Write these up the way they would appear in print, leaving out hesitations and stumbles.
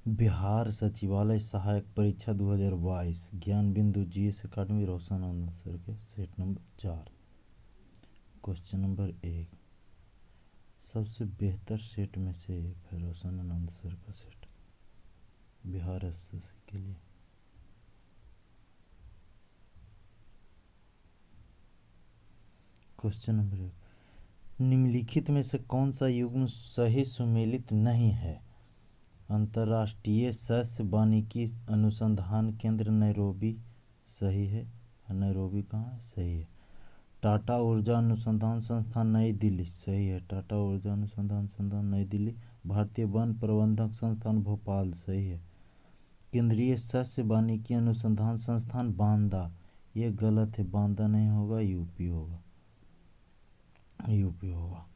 बिहार सचिवालय सहायक परीक्षा 2022 ज्ञान बिंदु जीएस अकादमी रोशन आनंद सर के सेट नंबर 4। क्वेश्चन नंबर 1, सबसे बेहतर सेट में से एक है रोशन आनंद सर का सेट बिहार एसएससी के लिए। क्वेश्चन नंबर 1, निम्नलिखित में से कौन सा युग्म सही सुमेलित नहीं है? अंतर्राष्ट्रीय सस्य वानिकी अनुसंधान केंद्र नैरोबी सही है। नैरोबी कहाँ है? सही है। टाटा ऊर्जा अनुसंधान संस्थान नई दिल्ली सही है। टाटा ऊर्जा अनुसंधान संस्थान नई दिल्ली। भारतीय वन प्रबंधक संस्थान भोपाल सही है। केंद्रीय सस्य वानिकी अनुसंधान संस्थान बांदा, ये गलत है। बांदा नहीं होगा, यूपी होगा, यूपी होगा।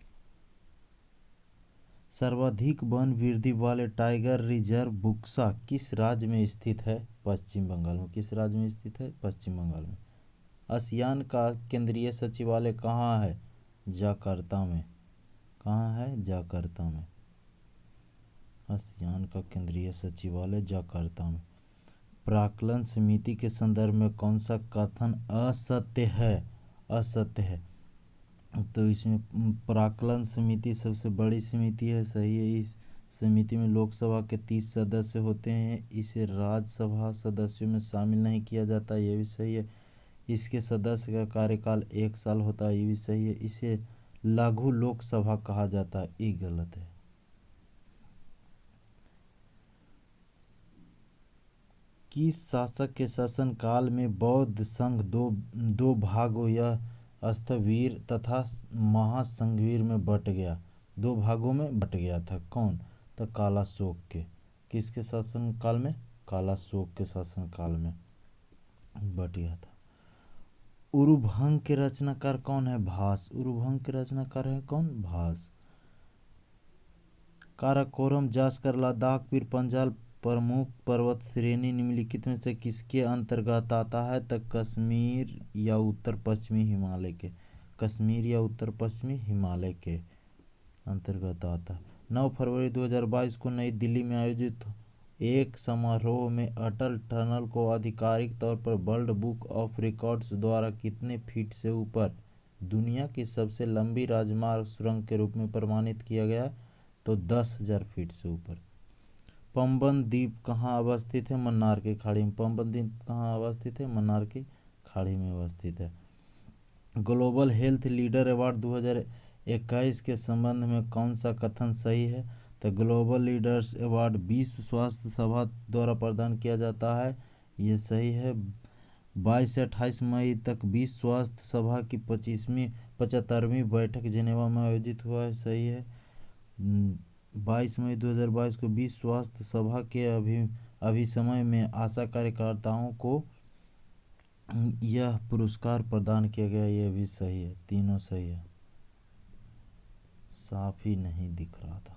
सर्वाधिक वन वृद्धि वाले टाइगर रिजर्व बुक्सा किस राज्य में स्थित है? पश्चिम बंगाल में। किस राज्य में स्थित है? पश्चिम बंगाल में। आसियान का केंद्रीय सचिवालय कहाँ है? जकार्ता में। कहाँ है? जकार्ता में। आसियान का केंद्रीय सचिवालय जकार्ता में। प्राक्कलन समिति के संदर्भ में कौन सा कथन असत्य है? असत्य है। तो इसमें प्राक्कलन समिति सबसे बड़ी समिति है, सही है। इस समिति में लोकसभा के 30 सदस्य होते हैं। इसे राज्यसभा सदस्यों में शामिल नहीं किया जाता, ये भी सही है। इसके सदस्य का कार्यकाल 1 साल होता है, ये भी सही है। इसे लघु लोकसभा कहा जाता है, ये गलत है। किस शासक के शासनकाल में बौद्ध संघ दो भागों या स्थविर तथा महासंघवीर में बट गया? 2 भागों में बट गया था। कौन? तो कालाशोक के। किसके शासनकाल में? कालाशोक के शासनकाल में बट गया था। उरुभंग के रचनाकार कौन है? भास। उरुभंग के रचनाकार है कौन? भास। काराकोरम, जास्कर, लद्दाख, पीर पंजाल प्रमुख पर्वत श्रेणी निम्नलिखित में से किसके अंतर्गत आता है? तो कश्मीर या उत्तर पश्चिमी हिमालय के। कश्मीर या उत्तर पश्चिमी हिमालय के अंतर्गत आता है। 9 फरवरी 2022 को नई दिल्ली में आयोजित एक समारोह में अटल टनल को आधिकारिक तौर पर वर्ल्ड बुक ऑफ रिकॉर्ड्स द्वारा कितने फीट से ऊपर दुनिया की सबसे लंबी राजमार्ग सुरंग के रूप में प्रमाणित किया गया? तो 10,000 फीट से ऊपर। पंबन द्वीप कहाँ अवस्थित है? मन्नार की खाड़ी में। पंबन द्वीप कहाँ अवस्थित है? मन्नार की खाड़ी में अवस्थित है। ग्लोबल हेल्थ लीडर अवार्ड 2021 के संबंध में कौन सा कथन सही है? तो ग्लोबल लीडर्स अवार्ड विश्व स्वास्थ्य सभा द्वारा प्रदान किया जाता है, ये सही है। 22 से 28 मई तक विश्व स्वास्थ्य सभा की 75वीं बैठक जिनेवा में आयोजित हुआ है, सही है। 22 मई 2022 को विश्व स्वास्थ्य सभा के अभिसमय में आशा कार्यकर्ताओं को यह पुरस्कार प्रदान किया गया, यह भी सही है। तीनों सही है। साफ ही नहीं दिख रहा था।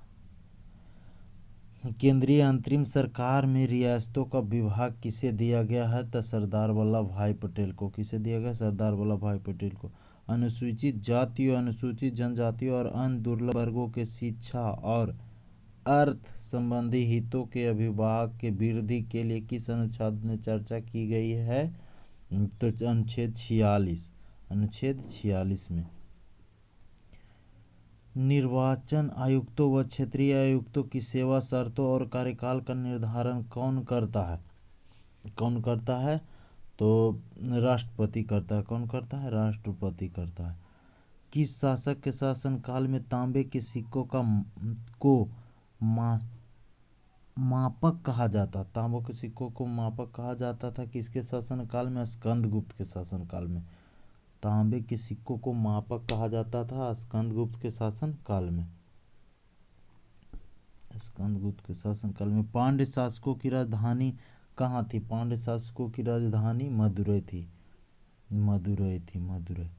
केंद्रीय अंतरिम सरकार में रियासतों का विभाग किसे दिया गया है? तो सरदार वल्लभ भाई पटेल को। किसे दिया गया? सरदार वल्लभ भाई पटेल को। अनुसूचित जातियों, अनुसूचित जनजातियों और अन्य दुर्लभ वर्गों के शिक्षा और अर्थ संबंधी हितों के अभिभाग के वृद्धि के लिए किस अनुच्छेद में चर्चा की गई है? तो अनुच्छेद 46। अनुच्छेद 46 में। निर्वाचन आयुक्तों व क्षेत्रीय आयुक्तों की सेवा शर्तों और कार्यकाल का निर्धारण कौन करता है? कौन करता है? तो राष्ट्रपति करता है। कौन करता है? राष्ट्रपति करता है। किस शासक के शासनकाल में तांबे के सिक्कों को मापक कहा जाता? तांबे के सिक्कों को मापक कहा जाता था किसके शासनकाल में? स्कंदगुप्त के शासनकाल में। तांबे के सिक्कों को मापक कहा जाता था स्कंदगुप्त के शासनकाल में। स्कंदगुप्त के शासनकाल में। पांड्य शासकों की राजधानी कहाँ थी? पांड्य शासकों की राजधानी मदुरै थी। मदुरै थी, मदुरै।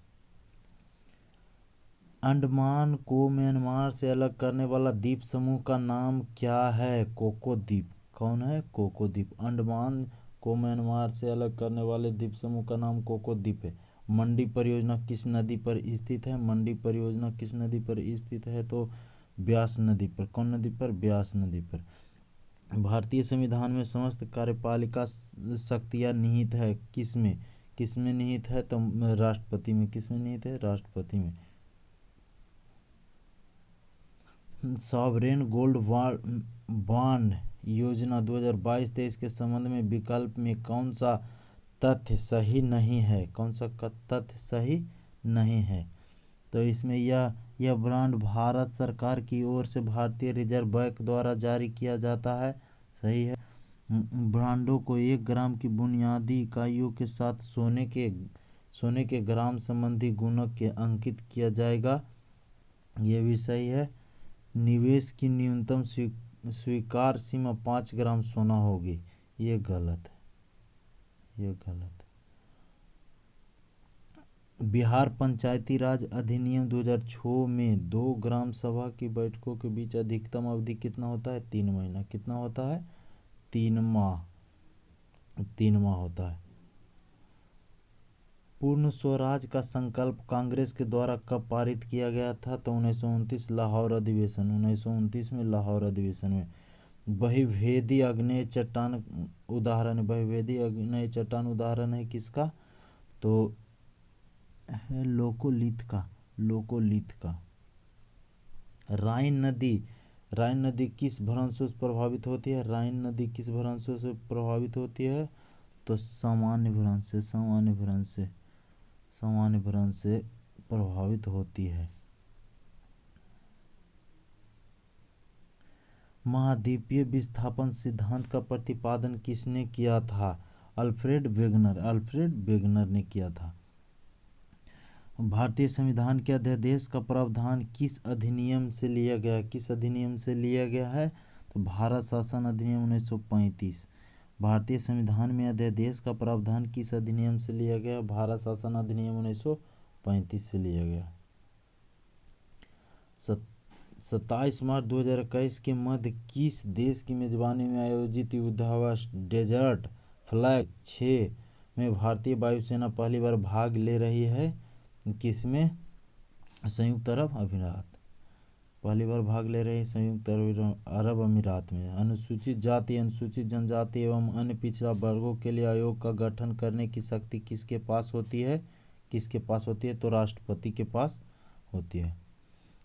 अंडमान को म्यांमार से अलग करने वाला द्वीप समूह का नाम क्या है? कोको द्वीप। कौन है? कोको द्वीप। अंडमान को म्यांमार से अलग करने वाले द्वीप समूह का नाम कोको द्वीप है। मंडी परियोजना किस नदी पर स्थित है? मंडी परियोजना किस नदी पर स्थित है? तो ब्यास नदी पर। कौन नदी पर? ब्यास नदी पर। भारतीय संविधान में समस्त कार्यपालिका शक्तियाँ निहित है किसमें? किसमें निहित है? तो राष्ट्रपति में। किसमें निहित है? राष्ट्रपति में। सॉवरेन गोल्ड बॉन्ड योजना 2022-23 के संबंध में विकल्प में कौन सा तथ्य सही नहीं है? कौन सा तथ्य सही नहीं है? तो इसमें यह बॉन्ड भारत सरकार की ओर से भारतीय रिजर्व बैंक द्वारा जारी किया जाता है। सही है। बॉन्डों को 1 ग्राम की बुनियादी इकाइयों के साथ सोने के ग्राम संबंधी गुणक के अंकित किया जाएगा। ये भी सही है। निवेश की न्यूनतम स्वीकार सीमा 5 ग्राम सोना होगी। ये गलत है। ये गलत है। बिहार पंचायती राज अधिनियम 2006 में 2 ग्राम सभा की बैठकों के बीच अधिकतम अवधि कितना होता है? 3 महीना। कितना होता है? 3 माह। 3 माह होता है। पूर्ण स्वराज का संकल्प कांग्रेस के द्वारा कब पारित किया गया था? तो 1929 लाहौर अधिवेशन। 1929 में लाहौर अधिवेशन में। बहुभेदी आग्नेय चट्टान उदाहरण। बहुभेदी आग्नेय चट्टान उदाहरण है किसका? तो है लोकोलिथ का। लोकोलिथ का। राइन नदी किस भ्रंशों से प्रभावित होती है? राइन नदी किस भ्रंशों से प्रभावित होती है? तो सामान्य भ्रंश से। सामान्य भ्रंश से प्रभावित होती है। महाद्वीपीय विस्थापन सिद्धांत का प्रतिपादन किसने किया था? अल्फ्रेड वेगनर ने किया था। भारतीय संविधान के अध्यादेश का प्रावधान किस अधिनियम से लिया गया? किस अधिनियम से लिया गया है? तो भारत शासन अधिनियम 1935। भारतीय संविधान में अध्यादेश का प्रावधान किस अधिनियम से लिया गया? भारत शासन अधिनियम 1935 से लिया गया। 27 मार्च 2021 के मध्य किस देश की मेजबानी में आयोजित युद्धाभ्यास डेजर्ट फ्लैग 6 में भारतीय वायुसेना पहली बार भाग ले रही है? किसमें? संयुक्त अरब अमीरात। पहली बार भाग ले रही है संयुक्त अरब अमीरात में। अनुसूचित जाति, अनुसूचित जनजाति एवं अन्य पिछड़ा वर्गों के लिए आयोग का गठन करने की शक्ति किसके पास होती है? किसके पास होती है? तो राष्ट्रपति के पास होती है।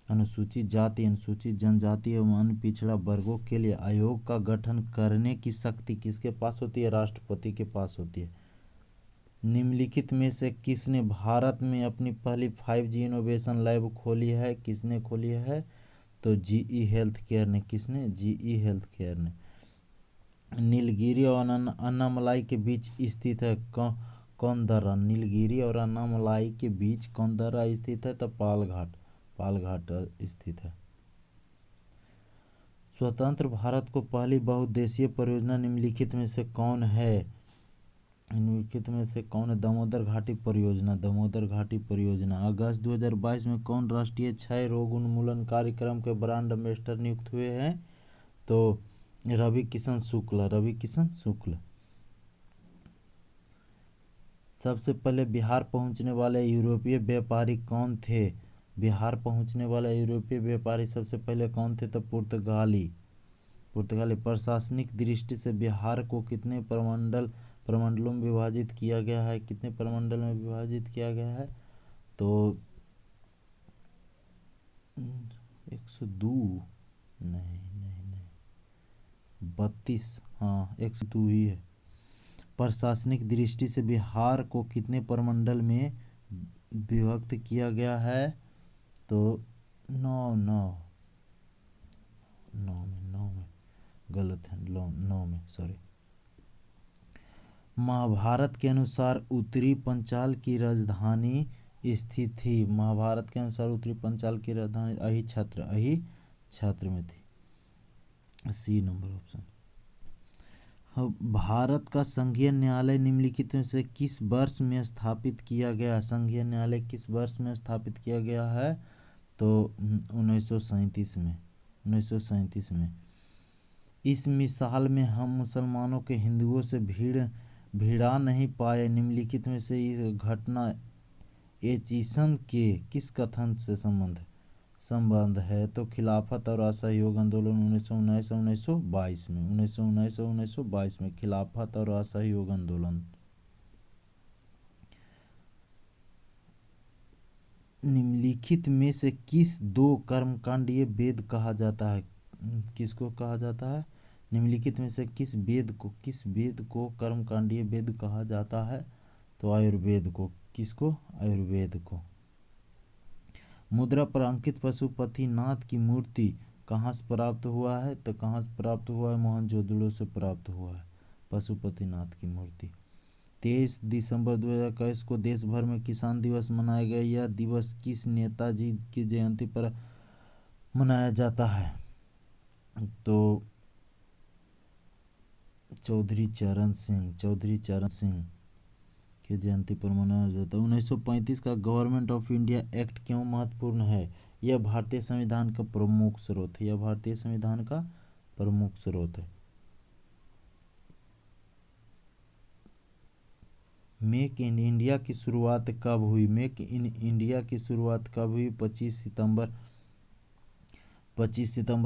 अनुसूचित जाति, अनुसूचित जनजाति एवं अन्य पिछड़ा वर्गों के लिए आयोग का गठन करने की शक्ति किसके पास होती है? राष्ट्रपति के पास होती है। निम्नलिखित में से किसने भारत में अपनी पहली 5G इनोवेशन लैब खोली है? किसने खोली है? तो GE हेल्थ केयर ने। किसने? GE हेल्थ केयर ने। नीलगिरी और अन्नामलाई के बीच स्थित है कौन दर्रा? नीलगिरी और अन्नामलाई के बीच कौन दर्रा स्थित है? तो पालघाट स्थित है। स्वतंत्र भारत को पहली बहुउद्देशीय परियोजना निम्नलिखित में से कौन है? निम्नलिखित में से कौन है? दामोदर घाटी परियोजना। दामोदर घाटी परियोजना। अगस्त 2022 में कौन राष्ट्रीय क्षय रोग उन्मूलन कार्यक्रम के ब्रांड एम्बेसडर नियुक्त हुए हैं? तो रवि किशन शुक्ल। सबसे पहले बिहार पहुंचने वाले यूरोपीय व्यापारी कौन थे? बिहार पहुंचने वाले यूरोपीय व्यापारी सबसे पहले कौन थे? तो पुर्तगाली। प्रशासनिक दृष्टि से बिहार को कितने प्रमंडलों में विभाजित किया गया है? कितने प्रमंडल में विभाजित किया गया है? तो 102 नहीं 32। हाँ 102 ही है। प्रशासनिक दृष्टि से बिहार को कितने प्रमंडल में विभक्त किया गया है? तो 9 में गलत है। 9 में सॉरी। महाभारत के अनुसार उत्तरी पंचाल की राजधानी स्थित थी। महाभारत के अनुसार उत्तरी पंचाल की राजधानी अही छत्र में थी। सी नंबर ऑप्शन। भारत का संघीय न्यायालय निम्नलिखित में से किस वर्ष में स्थापित किया गया? संघीय न्यायालय किस वर्ष में स्थापित किया गया है? तो 1937 में। 1937 में। इस मिसाल में हम मुसलमानों के हिंदुओं से भिड़ा नहीं पाए। निम्नलिखित में से इस घटना एचिसन के किस कथन से संबंध है? संबंध है? तो खिलाफत और असहयोग आंदोलन 1919 और 1922 में, 1919 और 1922 में खिलाफत और असहयोग आंदोलन। निम्नलिखित में से किस दो कर्मकांडीय वेद कहा जाता है? किसको कहा जाता है? निम्नलिखित में से किस वेद को कर्मकांडीय वेद कहा जाता है? तो आयुर्वेद को। किसको? आयुर्वेद को। मुद्रा पर अंकित पशुपतिनाथ की मूर्ति कहाँ से प्राप्त हुआ है? तो कहाँ से प्राप्त हुआ है? मोहनजोदड़ो से प्राप्त हुआ है पशुपतिनाथ की मूर्ति। 23 दिसंबर 2021 को देश भर में किसान दिवस मनाया गया। यह दिवस किस नेताजी की जयंती पर मनाया जाता है? तो चौधरी चरण सिंह की जयंती पर मनाया जाता है। 1935 का गवर्नमेंट ऑफ इंडिया एक्ट क्यों महत्वपूर्ण है? यह भारतीय संविधान का प्रमुख स्रोत है। यह भारतीय संविधान का प्रमुख स्रोत है। मेक इन इंडिया की शुरुआत कब हुई? मेक इन इंडिया की शुरुआत कब हुई? 25 सितंबर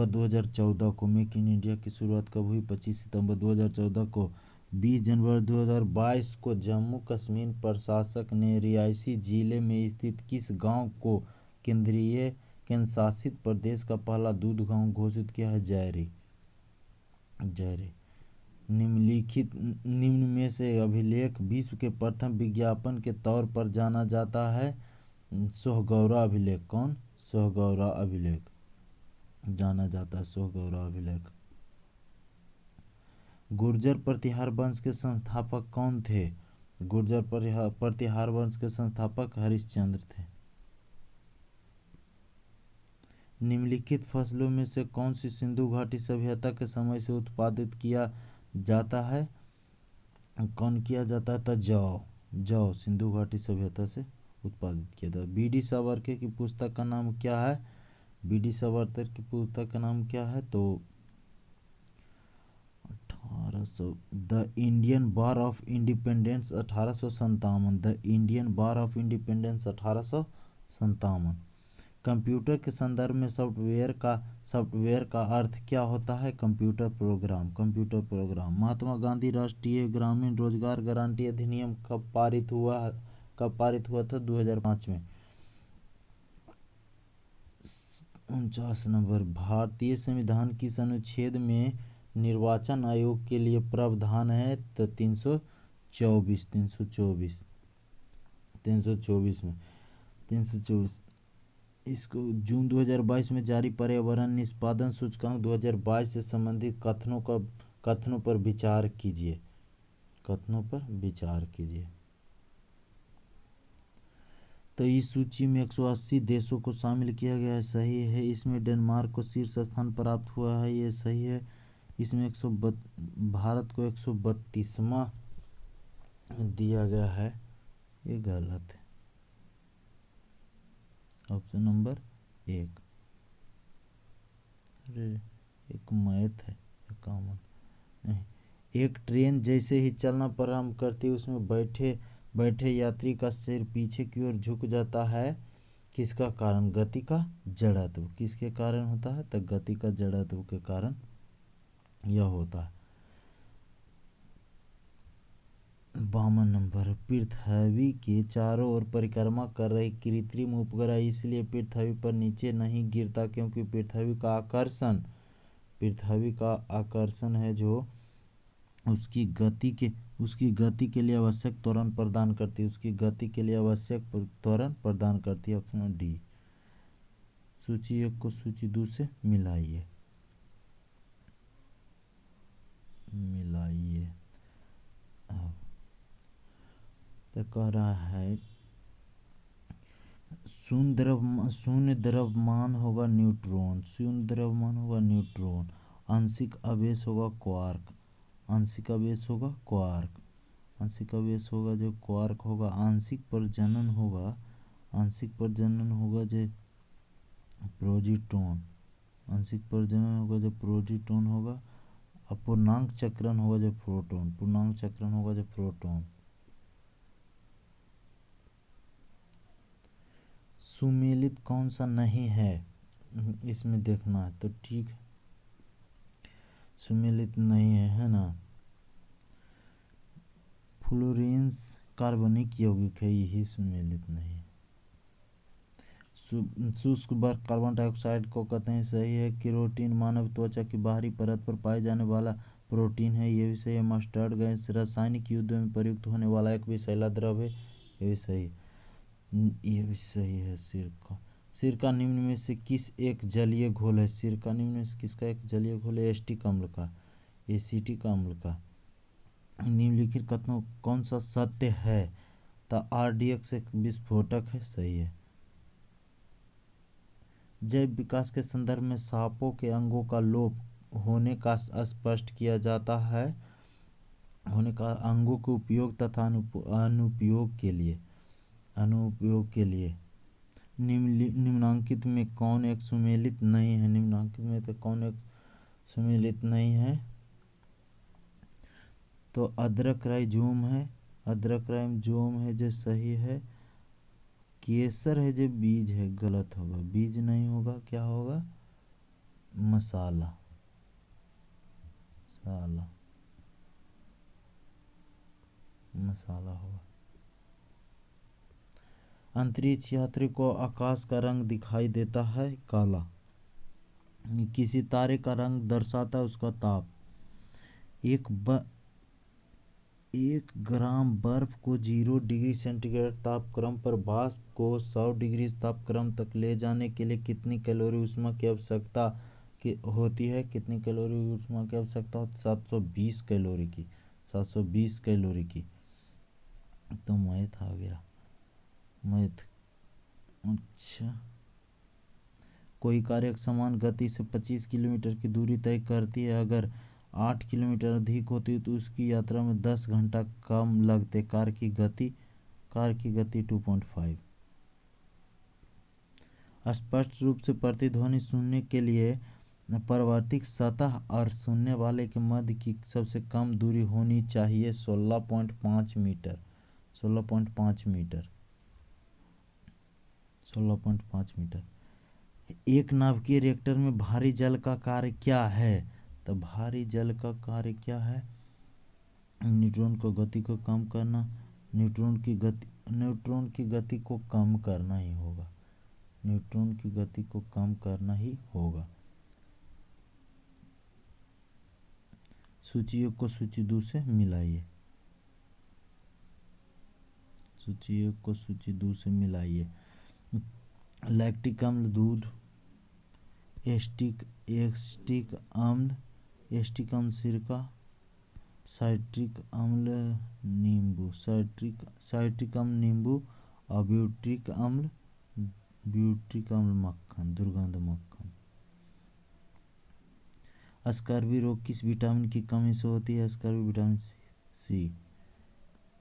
2014 को। मेक इन इंडिया की शुरुआत कब हुई? 25 सितंबर 2014 को। 20 जनवरी 2022 को जम्मू कश्मीर प्रशासक ने रियासी जिले में स्थित किस गांव को केंद्र शासित प्रदेश का पहला दूध गांव घोषित किया है? जयरी। निम्न में से अभिलेख विश्व के प्रथम विज्ञापन के तौर पर जाना जाता है? सोहगौरा अभिलेख। कौन? सोहगौरा अभिलेख जाना जाता है। सोहगौरा अभिलेख। गुर्जर प्रतिहार वंश के संस्थापक कौन थे? गुर्जर प्रतिहार वंश के संस्थापक हरिश्चंद्र थे। निम्नलिखित फसलों में से कौन सी सिंधु घाटी सभ्यता के समय से उत्पादित किया जाता है? कौन किया जाता था? जौ सिंधु घाटी सभ्यता से उत्पादित किया था। बीडी सावरकर की पुस्तक का नाम क्या है? बीडी सावरकर की पुस्तक का नाम क्या है? तो 1800 the Indian bar of independence 1857। The Indian bar of independence 1857। Computer के संदर्भ में सॉफ्टवेयर का अर्थ क्या होता है? Computer program. महात्मा गांधी राष्ट्रीय ग्रामीण रोजगार गारंटी अधिनियम कब पारित हुआ था? 2005 में। 49 नंबर। भारतीय संविधान किस अनुच्छेद में निर्वाचन आयोग के लिए प्रावधान है? तो 324 में। 324। इसको जून 2022 में जारी पर्यावरण निष्पादन सूचकांक 2022 से संबंधित कथनों पर विचार कीजिए। तो इस सूची में 180 देशों को शामिल किया गया है। सही है। इसमें डेनमार्क को शीर्ष स्थान प्राप्त हुआ है। ये सही है। इसमें भारत को 132वां दिया गया है। ये गलत है। Option number 1। अरे एक मैथ है, कॉमन नहीं। एक ट्रेन जैसे ही चलना प्रारंभ करती है उसमें बैठे यात्री का सिर पीछे की ओर झुक जाता है। किसका कारण? गति का जड़त्व। किसके कारण होता है? तो गति का जड़त्व के कारण यह होता है। 52 नंबर। पृथ्वी के चारों ओर परिक्रमा कर रही कृत्रिम उपग्रह इसलिए पृथ्वी पर नीचे नहीं गिरता क्योंकि पृथ्वी का आकर्षण है जो उसकी गति के लिए आवश्यक त्वरण प्रदान करती है। Option D. सूची 1 को सूची 2 से मिलाइए। तो कह रहा है शून्य द्रव्यमान होगा न्यूट्रॉन। आंशिक आवेश होगा क्वार्क। आंशिक आवेश होगा जो क्वार्क होगा। आंशिक प्रजनन होगा जो प्रोजीट्रॉन होगा। अपूर्णांक चक्रण होगा जो प्रोटॉन। सुमेलित कौन सा नहीं है? इसमें देखना है तो ठीक है, सुमेलित नहीं है ना। फ्लोरेंस कार्बनिक यौगिक है, यही सुमेलित नहीं है। शुष्क बर्फ कार्बन डाइऑक्साइड को कहते हैं, सही है। केरोटीन मानव त्वचा की बाहरी परत पर पाए जाने वाला प्रोटीन है, ये भी सही है। मस्टर्ड गैस रासायनिक युद्धों में प्रयुक्त होने वाला एक विषैला द्रव है, ये भी सही, ये भी सही है। सिरका, सिरका निम्न में से किस एक जलीय घोल है? सिरका निम्न में से किसका एक जलीय घोल है? एसिटिक अम्ल का, एसिटिक अम्ल का। निम्नलिखित कथनों कौन सा सत्य है? तो RDX एक विस्फोटक है, सही है। जैव विकास के संदर्भ में सांपों के अंगों का लोप होने का स्पष्ट किया जाता है, होने का अंगों के उपयोग तथा अनुपयोग के लिए निम्नांकित में कौन एक सुमेलित नहीं है? निम्नांकित में तो कौन एक सुमेलित नहीं है? तो अदरक राइजोम है, अदरक राइजोम है जो सही है। केसर है जो बीज है, गलत होगा, बीज नहीं होगा, क्या होगा? मसाला, साला, मसाला होगा। अंतरिक्ष यात्री को आकाश का रंग दिखाई देता है काला। किसी तारे का रंग दर्शाता है उसका ताप। एक ग्राम बर्फ को 0 डिग्री सेंटीग्रेड तापक्रम पर वाष्प को 100 डिग्री तापक्रम तक ले जाने के लिए कितनी कैलोरी ऊष्मा की आवश्यकता होती है? कितनी कैलोरी ऊष्मा की आवश्यकता होती है? 720 कैलोरी की, 720 कैलोरी की। तो मैथ आ गया, मैथ। अच्छा, कोई कार एक समान गति से 25 किलोमीटर की दूरी तय करती है, अगर 8 किलोमीटर अधिक होती तो उसकी यात्रा में 10 घंटा कम लगते। कार की गति 2.5। स्पष्ट रूप से प्रतिध्वनि सुनने के लिए परावर्तित सतह और सुनने वाले के मध्य की सबसे कम दूरी होनी चाहिए 16.5 मीटर, 16.5 मीटर, 16.5 मीटर। एक नाभिकीय रिएक्टर में भारी जल का कार्य क्या है? तो भारी जल का कार्य क्या है? न्यूट्रॉन को गति को कम करना, न्यूट्रॉन की गति को कम करना ही होगा, न्यूट्रॉन की गति को कम करना ही होगा। सूची 1 को सूची 2 से मिलाइए, सूची 1 को सूची 2 से मिलाइए। लैक्टिक अम्ल दूध, एस्टिक अम्ल सिरका, साइट्रिक अम्ल नींबू, साइट्रिक अम्ल नींबू और ब्यूट्रिक अम्ल मक्खन, दुर्गंध मक्खन। स्कर्वी रोग किस विटामिन की कमी से होती है? Scurvy vitamin C,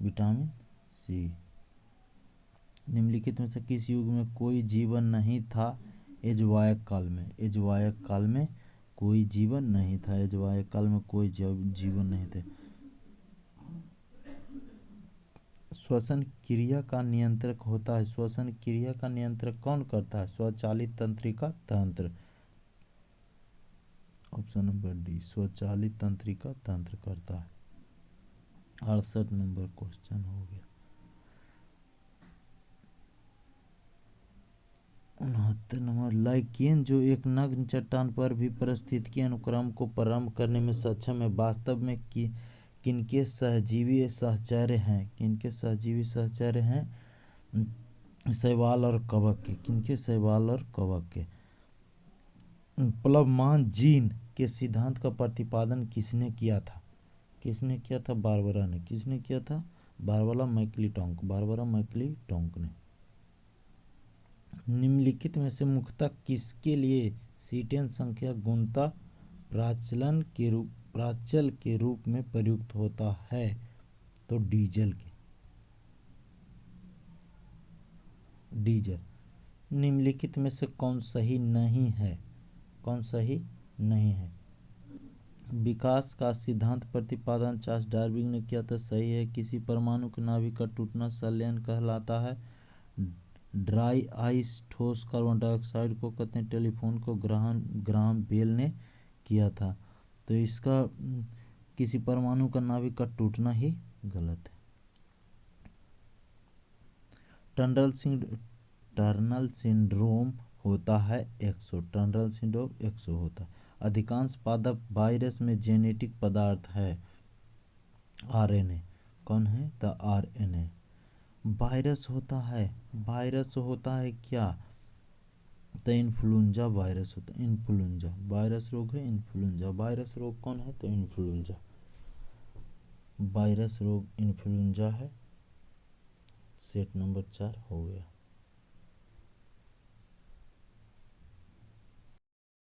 vitamin C. निम्नलिखित में से किस युग में कोई जीवन नहीं था? एजवायक काल में, एजवायक काल में कोई जीवन नहीं था, एजवायक काल में कोई जीवन नहीं थे। श्वसन क्रिया का नियंत्रक होता है, श्वसन क्रिया का नियंत्रण कौन करता है? स्वचालित तंत्रिका तंत्र, ऑप्शन नंबर डी, स्वचालित तंत्रिका तंत्र करता है। 68 नंबर क्वेश्चन हो गया। 69 नंबर, लाइकेन जो एक नग्न चट्टान पर भी पारिस्थितिकी अनुक्रम को प्रारंभ करने में सक्षम है, वास्तव में किनके सहजीवी सहचर्य हैं? किनके सहजीवी सहचर्य हैं? शैवाल और कवक के। किनके? शैवाल और कवक के। प्लवमान जीन के सिद्धांत का प्रतिपादन किसने किया था? किसने किया था? बारबरा ने। किसने किया था? बारबरा मैक्लीटोंक ने। निम्नलिखित में से मुख्यतः किसके लिए सीटेन संख्या गुणता प्राचल के रूप में प्रयुक्त होता है? तो डीजल के, डीजल। निम्नलिखित में से कौन सही नहीं है? कौन सही नहीं है? विकास का सिद्धांत प्रतिपादन चार्ल्स डार्विन ने किया था, सही है। किसी परमाणु के नाभिक का टूटना संलयन कहलाता है? ड्राई आइस ठोस कार्बन डाइऑक्साइड को कहते हैं। टेलीफोन को ग्राहम बेल ने किया था। तो इसका किसी परमाणु का नाभिक का टूटना ही गलत है। टर्नल सिंड्रोम होता है टर्नल सिंड्रोम एक्सो होता है। अधिकांश पादप वायरस में जेनेटिक पदार्थ है आरएनए। कौन है? The RNA. वायरस होता है क्या? तो इन्फ्लुएंजा वायरस होता है। इन्फ्लुएंजा वायरस रोग है। इन्फ्लुएंजा वायरस रोग कौन है? तो इन्फ्लुएंजा वायरस रोग इन्फ्लुएंजा है। सेट नंबर 4 हो गया।